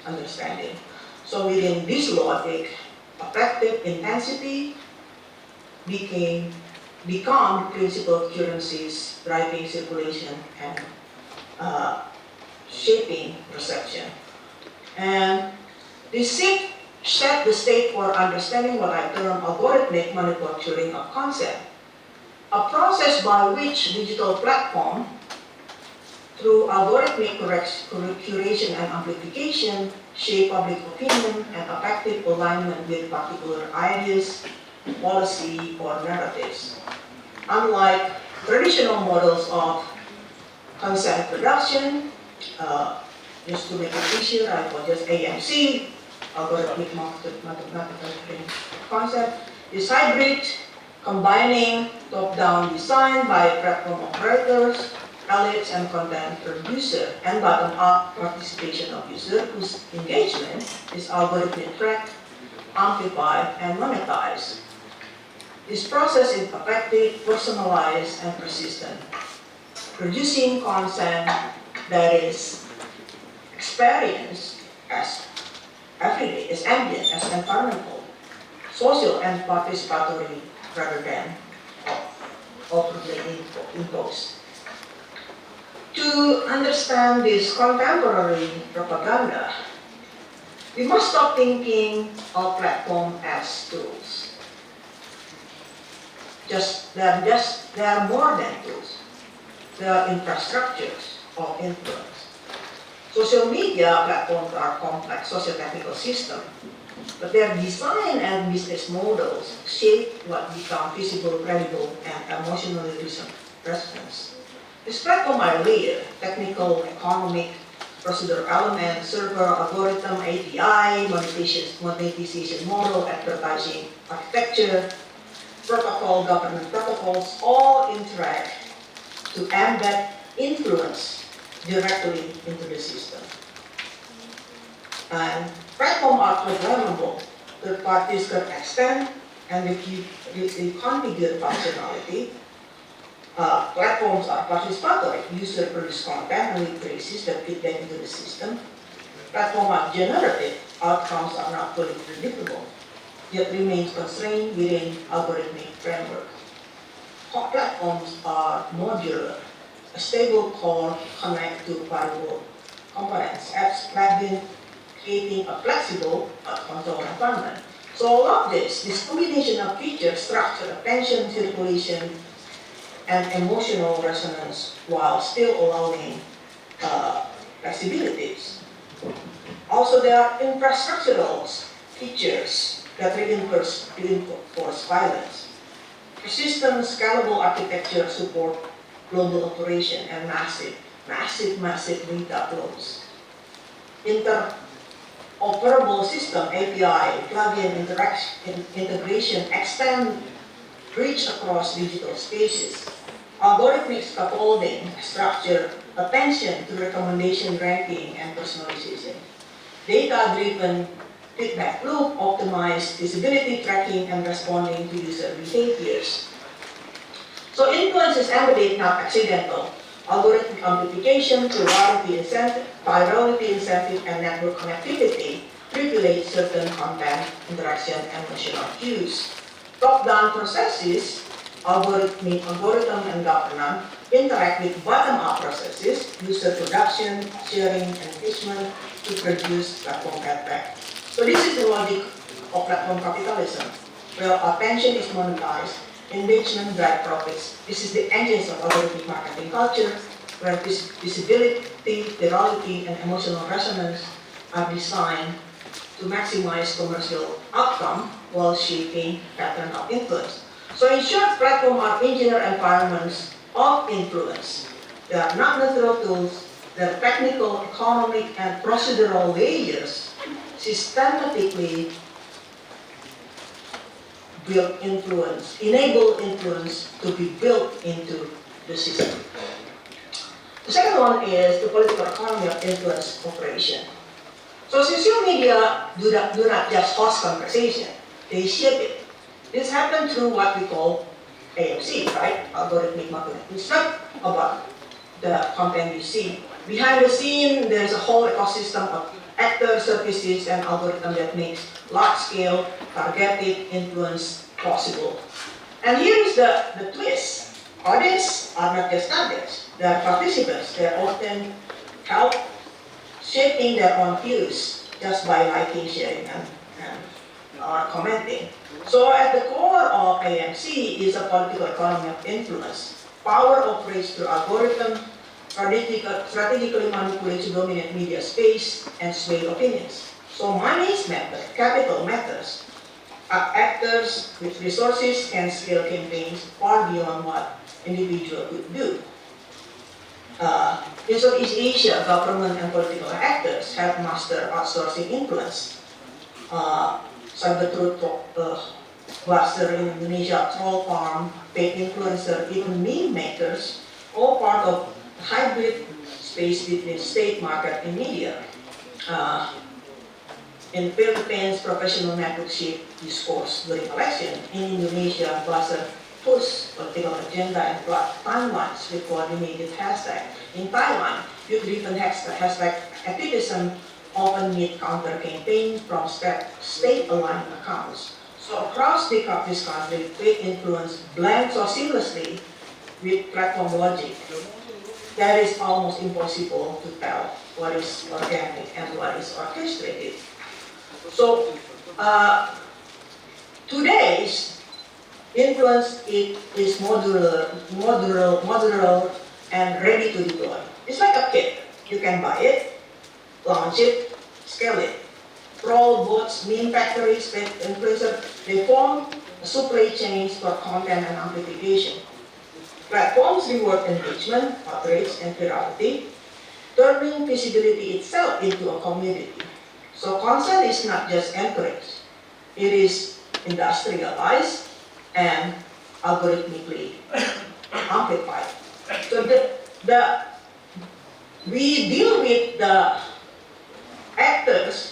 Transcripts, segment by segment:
understanding. So within this logic, affective intensity become the principal currencies driving circulation and shaping perception. And this shift set the stage for understanding what I term algorithmic manufacturing of concept, a process by which digital platform, through algorithmic curation and amplification, shape public opinion and effective alignment with particular ideas, policy, or narratives. Unlike traditional models of consent production, just to make it easier, I call just AMC, algorithmic manufacturing concept, is hybrid, combining top-down design by platform operators, elites and content producer, and bottom-up participation of user whose engagement is algorithmic tracked, amplified, and monetized. This process is effective, personalized, and persistent, producing content that is experienced as everyday, as ambient, as environmental, social, and participatory rather than overtly imposed. To understand this contemporary propaganda, we must stop thinking of platform as tools. They are more than tools. They are infrastructures of influence. Social media platforms are complex socio-technical systems, but their design and business models shape what becomes visible, credible, and emotionally resonant. This platform are layered: technical, economic, procedural element, server, algorithm, API, monetization model, advertising, architecture, protocol, governance protocols, all interact to embed influence directly into the system. And platforms are programmable. Third parties can extend and reconfigure functionality. Platforms are participatory. User produce content and traces that fit them into the system. Platforms are generative. Outcomes are not fully predictable, yet remain constrained within algorithmic framework. Platforms are modular. A stable core connects to variable components, apps, plugin, creating a flexible control environment. So all of this combination of features, structure, attention, circulation, and emotional resonance while still allowing flexibilities. Also, there are infrastructural features that reinforce violence. Persistent, scalable architecture support global operation and massive data flows. Interoperable system, API, plugin integration extend reach across digital spaces. Algorithmic scaffolding structure attention to recommendation ranking and personalization. Data-driven feedback loop optimize visibility tracking and responding to user behaviors. So influence is embedded, not accidental. Algorithmic amplification, virality incentive, and network connectivity regulate certain content, interaction, and emotional cues. Top-down processes, algorithm and governance, interact with bottom-up processes, user production, sharing, and engagement to produce platform feedback. So this is the logic of platform capitalism, where attention is monetized, engagement drive profits. This is the engines of algorithmic marketing culture, where visibility, virality, and emotional resonance are designed to maximize commercial outcome while shaping pattern of influence. So in short, platforms are engineered environments of influence. They are not neutral tools. They are technical, economic, and procedural layers systematically build influence, enable influence to be built into the system. The second one is the political economy of influence operation. So social media do not just host conversation, they shape it. This happens through what we call AMC, right? Algorithmic marketing. It's not about the content you see. Behind the scene, there's a whole ecosystem of actor services and algorithm that makes large-scale targeted influence possible. And here is the twist. Audience are not just targets, they are participants. They often help shaping their own views just by liking, sharing, and commenting. So at the core of AMC is a political economy of influence. Power operates through algorithm, strategically manipulates dominant media space and sway opinions. So money matters, capital matters. Actors with resources can scale campaigns far beyond what individual could do. In Southeast Asia, government and political actors have mastered outsourcing influence. Cyber-truth cluster in Indonesia, troll farm, paid influencer, even meme makers, all part of hybrid space between state, market, and media. In Philippines, professional network shape discourse during election. In Indonesia, buzzer push political agenda and plot timelines with coordinated hashtag. In Thailand, youth-driven hashtag activism often meet counter-campaign from state-aligned accounts. So across this country, paid influence blends so seamlessly with platform logic that is almost impossible to tell what is organic and what is orchestrated. So today's influence is modular and ready to deploy. It's like a kit. You can buy it, launch it, scale it. Troll, bots, meme factories, influencer, they form supply chains for content and amplification. Platforms reward engagement, outrage, and virality, turning visibility itself into a community. So content is not just encouraged, it is industrialized and algorithmically amplified. So we deal with the actors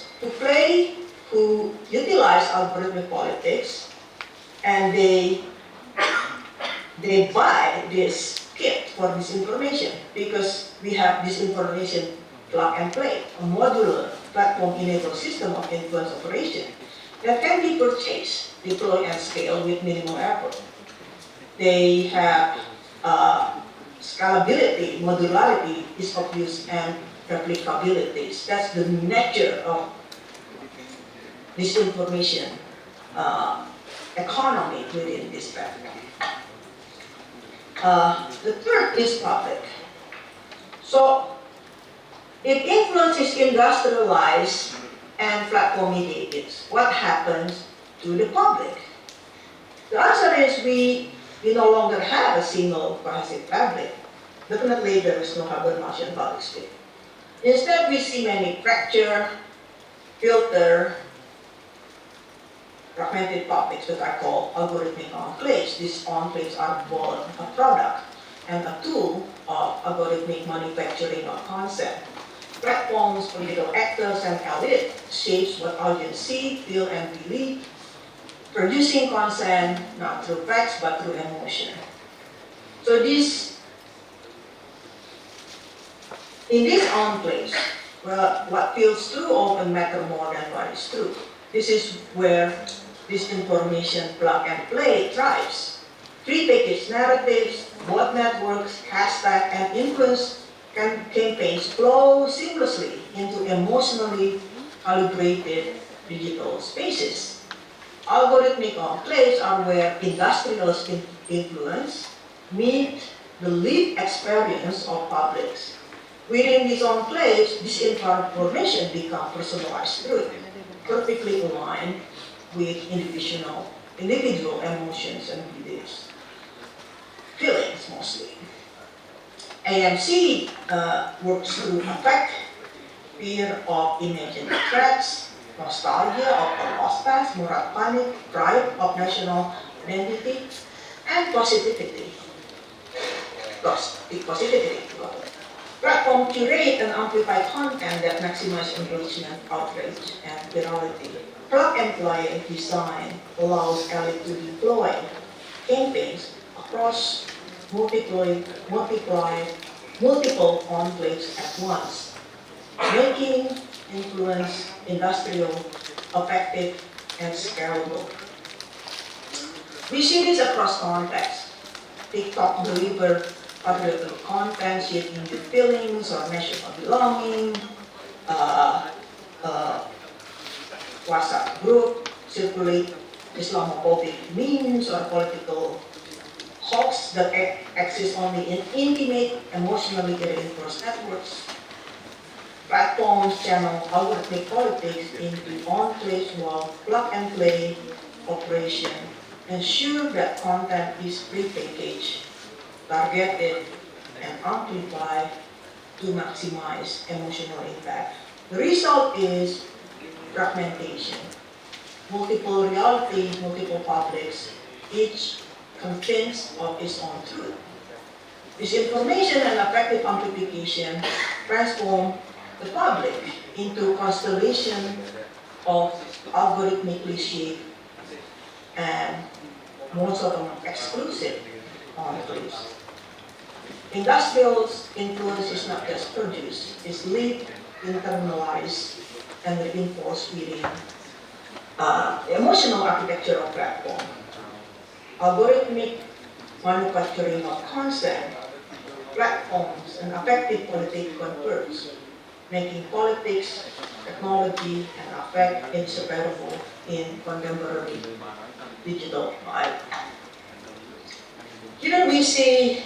who utilize algorithmic politics, and they buy this kit for this information because we have this information plug and play, a modular platform-enabled system of influence operation that can be purchased, deployed, and scaled with minimal effort. They have scalability, modularity, ease of use, and replicability. That's the nature of this information economy within this platform. The third is public. So, if influence is industrialized and platform mediated, what happens to the public? The answer is we no longer have a single cohesive fabric. Definitely there is no Habermasian public state. Instead, we see many fractured, filter, fragmented publics that are called algorithmic enclaves. These enclaves are both a product and a tool of algorithmic manufacturing of concept. Platforms, political actors, and elite shapes what audience see, feel, and believe, producing consent not through facts but through emotion. So in this enclaves, well, what feels true often matter more than what is true. This is where this information plug and play thrives. Prepackaged narratives, bot networks, hashtag, and influence campaigns flow seamlessly into emotionally calibrated digital spaces. Algorithmic enclaves are where industrial influence meet the lived experience of publics. Within these enclaves, this information becomes personalized truth, perfectly aligned with individual emotions and beliefs. Feelings mostly. AMC works through affect, fear of imagined threats, nostalgia of a lost past, moral panic, pride of national identity, and positivity. Platform curate and amplify content that maximize engagement, outrage, and virality. Plug and play design allows elite to deploy campaigns across multiple enclaves at once, making influence, industrial, effective, and scalable. We see this across contexts. TikTok deliver patriotic content shaping the feelings or national belonging. WhatsApp group circulate Islamophobic memes or political hoax that exist only in intimate, emotionally reinforced networks. Platforms channel algorithmic politics into on-place-wall plug-and-play operation, ensure that content is prepackaged, targeted, and amplified to maximize emotional impact. The result is fragmentation. Multiple realities, multiple publics, each convinced of its own truth. Disinformation and effective amplification transform the public into constellation of algorithmically shaped and most of them exclusive enclaves. Industrial influence is not just produced, it's lived, internalized, and reinforced within the emotional architecture of platform. Algorithmic manufacturing of content, platforms, and effective politics converge, making politics, technology, and affect inseparable in contemporary digital life. Here we see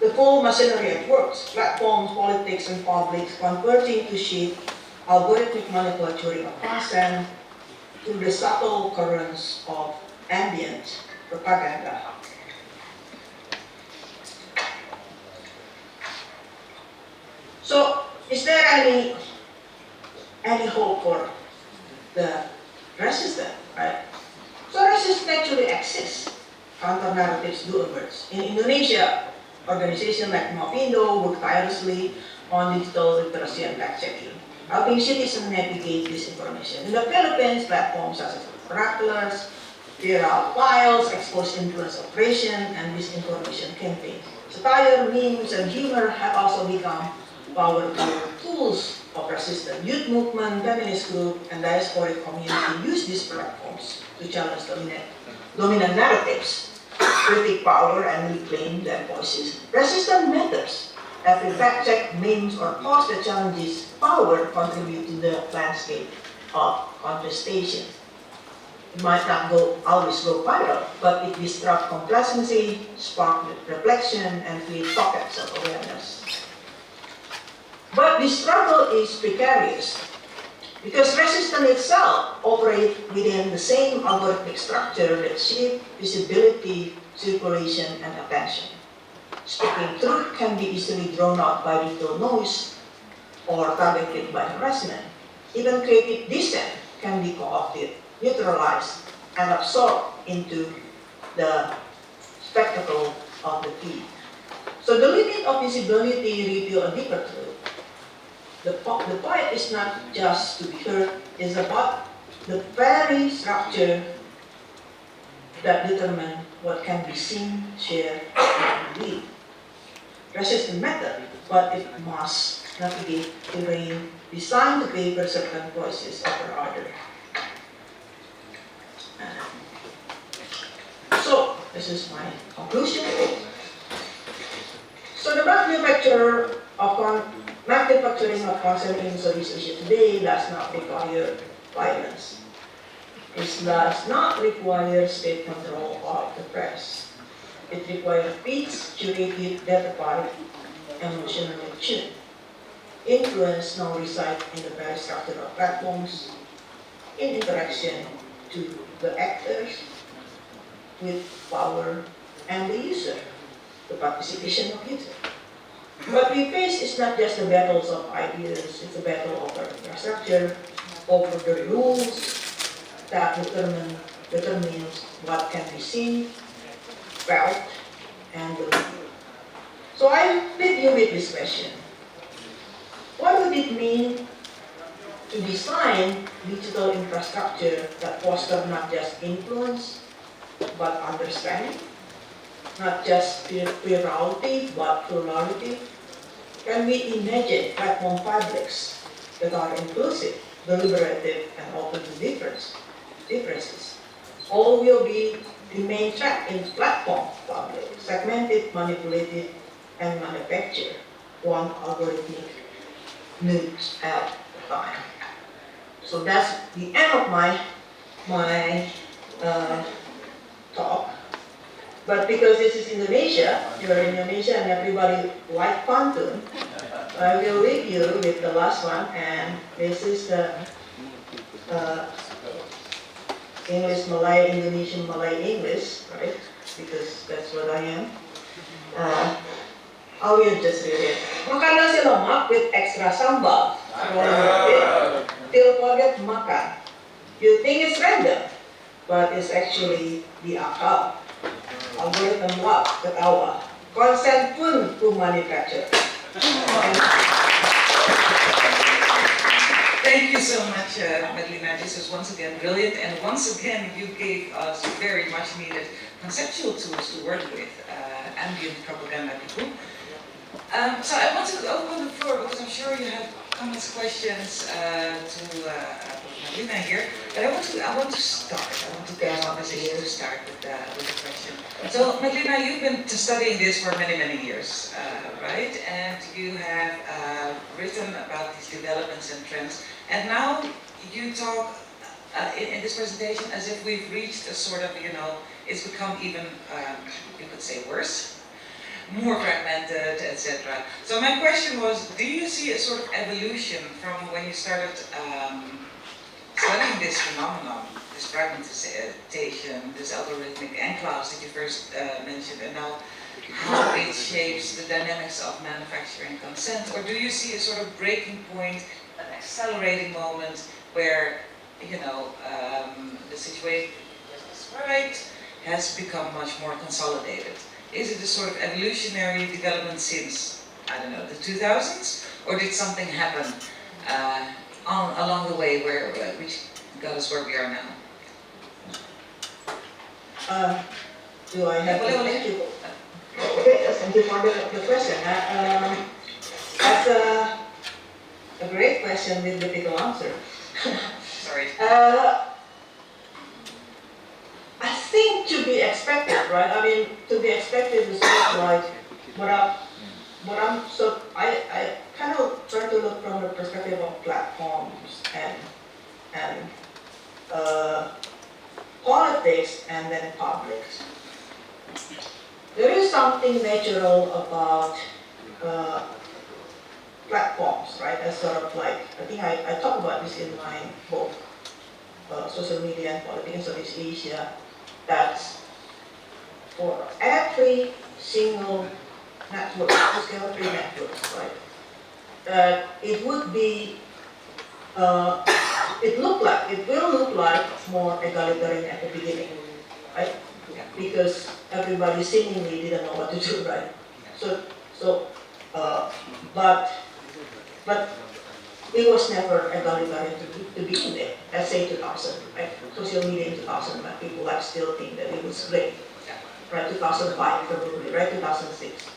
the full machinery at work: platforms, politics, and publics converging to shape algorithmic manufacturing of content through the subtle currents of ambient propaganda. So, is there any hope for the resistance, right? So resistance actually exists. Counter-narratives do emerge. In Indonesia, organizations like Mavindo work tirelessly on digital literacy and fact-checking, helping citizens navigate disinformation. In the Philippines, platforms such as Oraculars, viral files, expose influence operation, and disinformation campaigns. Satire, memes, and humor have also become powerful tools of resistance. Youth movement, feminist group, and diasporic community use these platforms to challenge dominant narratives, critique power, and reclaim their voices. Resistance matters. Every fact check, memes, or post that challenges power contribute to the landscape of contestation. It might not always go viral, but it disrupts complacency, spark reflection, and create pockets of awareness. But this struggle is precarious because resistance itself operates within the same algorithmic structure that shapes visibility, circulation, and attention. Speaking truth can be easily drawn out by digital noise or targeted by harassment. Even creative dissent can be co-opted, neutralized, and absorbed into the spectacle of the feed. So the limit of visibility reveals a deeper truth. The point is not just to be heard, it's about the very structure that determines what can be seen, shared, and believed. Resistance matters, but it must navigate terrain designed to favor certain voices over others. So, this is my conclusion. So the manufacturing of content in Southeast Asia today does not require violence. It does not require state control of the press. It requires feeds, curated, data-fied, emotionally tuned. Influence now resides in the very structure of platforms, in interaction to the actors, with power, and the user, the participation of users. What we face is not just the battles of ideas, it's a battle over infrastructure, over the rules that determines what can be seen, felt, and believed. So I leave you with this question. What would it mean to design digital infrastructure that fosters not just influence, but understanding? Not just plurality, but plurality? Can we imagine platform fabrics that are inclusive, deliberative, and open to differences. All will remain trapped in platform public, segmented, manipulated, and manufactured, one algorithmic nukes at a time. So that's the end of my talk. But because this is Indonesia, you're in Indonesia and everybody like pantun, I will leave you with the last one, and this is the English Malay, Indonesian Malay English, right? Because that's what I am. I will just read it. Makan nasi lemak with extra sambal. Till forget makan. You think it's random, but it's actually the akal. Algorithm love ketawa. Consent pun to manufacture. Thank you so much, Madalena. This was once again brilliant, and once again you gave us very much needed conceptual tools to work with, ambient propaganda people. So I want to open the floor because I'm sure you have comments, questions to Madalena here. But I want to start. I want to get our conversation to start with the question. So Madalena, you've been studying this for many years, right? And you have written about these developments and trends. And now you talk in this presentation as if we've reached a sort of, it's become even, you could say, worse, more fragmented, etc. So my question was, do you see a sort of evolution from when you started studying this phenomenon, this fragmentation, this algorithmic enclaves that you first mentioned, and now how it shapes the dynamics of manufacturing consent? Or do you see a sort of breaking point, an accelerating moment where, the situation is right, has become much more consolidated? Is it a sort of evolutionary development since, I don't know, the 2000s? Or did something happen along the way which got us where we are now? Do I have to thank you? Okay, thank you for the question. That's a great question with difficult answer. Sorry. I think to be expected, right? I mean, to be expected is sort of like I kind of try to look from the perspective of platforms and politics and then public. There is something natural about platforms, right? As sort of like, I think I talk about this in my book, Social Media and Politics in Southeast Asia, that for every single network, scale 3 networks, right? It would be, it will look like more egalitarian at the beginning, right? Because everybody seemingly didn't know what to do, right? But it was never egalitarian to begin with. Let's say 2000, right? Social media in 2000, but people like still think that it was great, right? 2005 probably, right? 2006,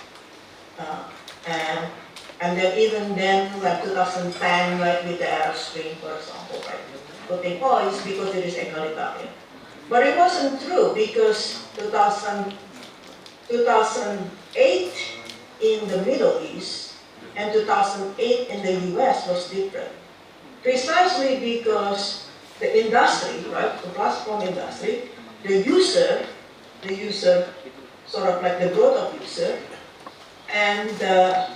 and then even then, like 2010, like with the Arab Spring, for example, right? Putting it's because it is egalitarian. But it wasn't true because 2008 in the Middle East and 2008 in the US was different. Precisely because the industry, right, the platform industry, the user, sort of like the growth of user, and the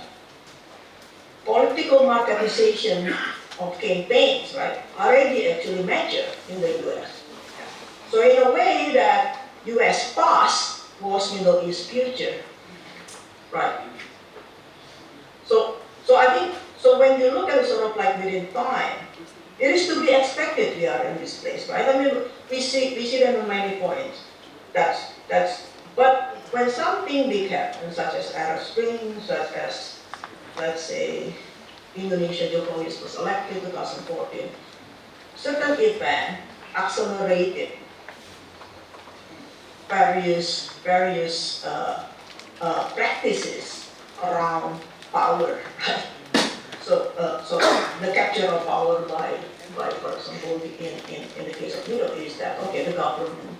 political marketization of campaigns, right, already actually mature in the US. So in a way that US past was Middle East future, right? So I think, so when you look at it sort of like within time, it is to be expected we are in this place, right? I mean, we see them in many points. But when something big happens, such as Arab Spring, such as, let's say, Indonesia Jokowi was elected 2014, certain event accelerated various practices around power. So the capture of power by for example, in the case of Europe is that, okay, the government,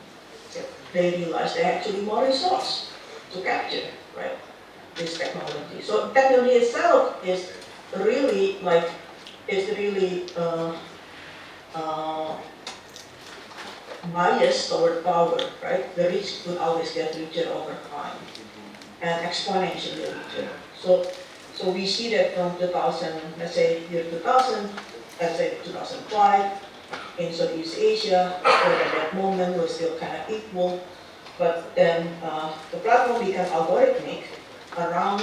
they realize they actually more resource to capture, right, this technology. So technology itself is really like, it's really biased toward power, right? The rich will always get richer over time and exponentially richer. So we see that from 2000, let's say year 2000, let's say 2005, in Southeast Asia, where at that moment was still kind of equal, but then the platform became algorithmic around